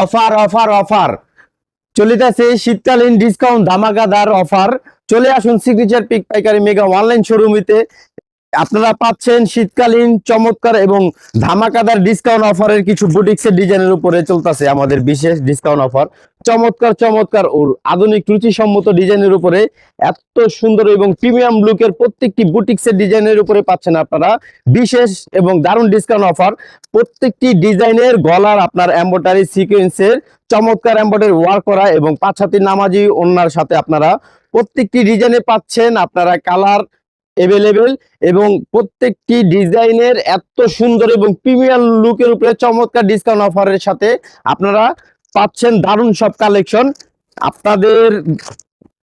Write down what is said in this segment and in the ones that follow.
Offer offer offer চলিতেছে শীতকালীন discount ধামাকাদার offer. চলে আসুন সিগনেচার পিক পাইকারি মেগা অনলাইন শোরুমিতে। আপনারা পাচ্ছেন শীতকালীন চমৎকার এবং ধামাকাদার ডিসকাউন্ট অফারের কিছু বুটিক্সের ডিজাইনের উপরে চলতেছে আমাদের বিশেষ ডিসকাউন্ট অফার। চমৎকার চমৎকার ও আধুনিক রুচিসম্মত ডিজাইনের উপরে এত সুন্দর এবং প্রিমিয়াম লুকের প্রত্যেকটি বুটিক্সের ডিজাইনের উপরে পাচ্ছেন আপনারা বিশেষ এবং দারুণ ডিসকাউন্ট অফার। প্রত্যেকটি ডিজাইনের গলার আপনার এমব্রয়ডারি সিকোয়েন্সের চমৎকার এমব্রয়ডারি ওয়ার্ক করা এবং পাঁচ হাতি নামাজি ওড়নার সাথে আপনারা প্রত্যেকটি ডিজাইনে পাচ্ছেন আপনারা কালার এভেলেবেল এবং প্রত্যেকটি ডিজাইনের এত সুন্দর এবং প্রিমিয়াম লুকের উপরে চমৎকার ডিসকাউন্ট অফারের সাথে আপনারা পাচ্ছেন দারুণ সব কালেকশন। আপনাদের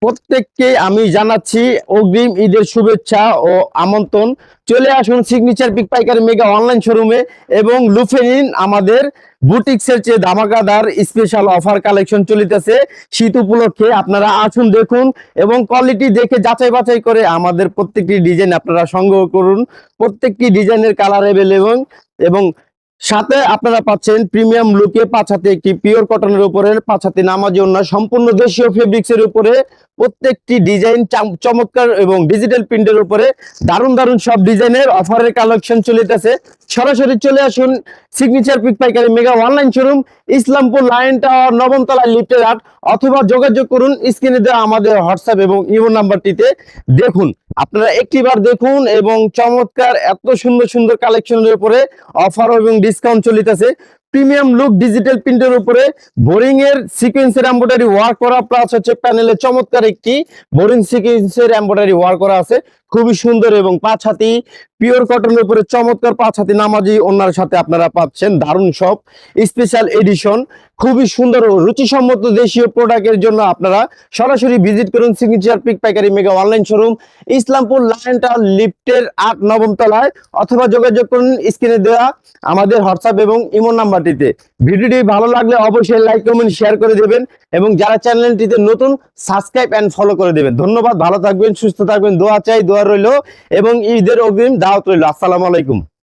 প্রত্যেককে আমি জানাচ্ছি অগ্রিম ঈদের শুভেচ্ছা ও আমন্ত্রণ। চলে আসুন সিগনেচার পিক পাইকারি মেগা অনলাইন শোরুমে এবং লুফে নিন আমাদের বুটিক্সের চেয়ে ধামাকাদার স্পেশাল অফার কালেকশন চলিতেছে শীত উপলক্ষে। আপনারা আসুন দেখুন এবং কোয়ালিটি দেখে যাচাই বাছাই করে আমাদের প্রত্যেকটি ডিজাইন আপনারা সংগ্রহ করুন। প্রত্যেকটি ডিজাইনের কালার এভেলেবল এবং সাথে আপনারা পাচ্ছেন প্রিমিয়াম লুকে পাঁচ হাতে একটি পিওর কটনের উপরে পাঁচ হাতে নামাজি ওড়না সম্পূর্ণ দেশীয় ফেব্রিক্সের উপরে প্রত্যেকটি ডিজাইন চমৎকার এবং ডিজিটাল প্রিন্টের উপরে দারুণ দারুণ সব ডিজাইনের অফারের কালেকশন চলিতেছে। সরাসরি চলে আসুন সিগনেচার পিক পাইকারি mega online showroom, Islampur line tower, নবম তলায় লিফটের 8, অথবা যোগাযোগ করুন স্ক্রিনে দেওয়া আমাদের হোয়াটসঅ্যাপ এবং ইমো নাম্বারটিতে। দেখুন আপনারা একটিবার দেখুন এবং চমৎকার এত সুন্দর সুন্দর কালেকশনের উপরে অফার এবং ডিসকাউন্ট চলিতেছে। প্রিমিয়াম লুক ডিজিটাল প্রিন্টের উপরে বোরিং এর সিকোয়েন্সের এমব্রয়ডারি ওয়ার্ক করা প্লাস হচ্ছে প্যানেলে চমৎকার একটি বোরিং সিকোয়েন্সের এমব্রয়ডারি ওয়ার্ক করা আছে, খুবই সুন্দর এবং পাঁচ হাতি পিওর কটনের উপরে চমৎকার পাঁচ হাতি নামাজি ওনার সাথে আপনারা পাচ্ছেন দারুণ সব স্পেশাল এডিশন। খুবই সুন্দর ও রুচিসম্মত দেশীয় প্রোডাক্টের জন্য আপনারা সরাসরি ভিজিট করুন সিগনেচার পিক পাইকারি mega online showroom, Islampur line tower লিফটের 8 নবম তলায়, অথবা যোগাযোগ করুন স্ক্রিনে দেওয়া আমাদের হোয়াটসঅ্যাপ এবং ইমো নাম্বারটিতে। ভিডিওটি ভালো লাগলে অবশ্যই লাইক কমেন্ট শেয়ার করে দেবেন এবং যারা চ্যানেলটিতে নতুন সাবস্ক্রাইব এন্ড ফলো করে দেবেন। ধন্যবাদ, ভালো থাকবেন, সুস্থ থাকবেন, দোয়া চাই, দোয়া রইল এবং ঈদের অগ্রিম দাওয়াত রইল। আসসালামু আলাইকুম।